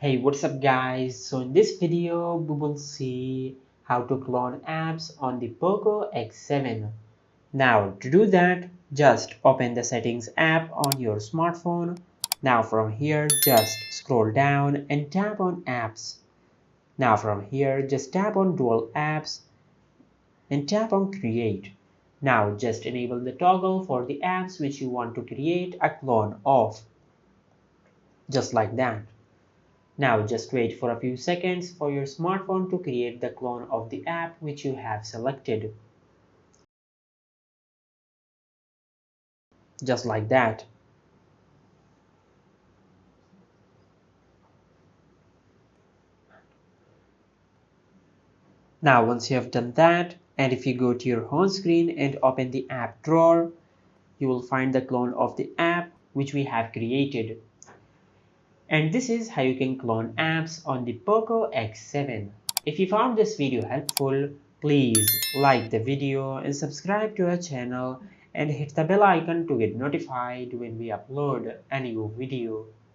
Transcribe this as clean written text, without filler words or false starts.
Hey, what's up guys? So in this video we will see how to clone apps on the Poco X7. Now to do that, just open the settings app on your smartphone. Now from here just scroll down and tap on apps. Now from here just tap on dual apps and tap on create. Now just enable the toggle for the apps which you want to create a clone of. Just like that. Now just wait for a few seconds for your smartphone to create the clone of the app which you have selected. Just like that. Now once you have done that, and if you go to your home screen and open the app drawer, you will find the clone of the app which we have created. And this is how you can clone apps on the Poco X7. If you found this video helpful, please like the video and subscribe to our channel and hit the bell icon to get notified when we upload a new video.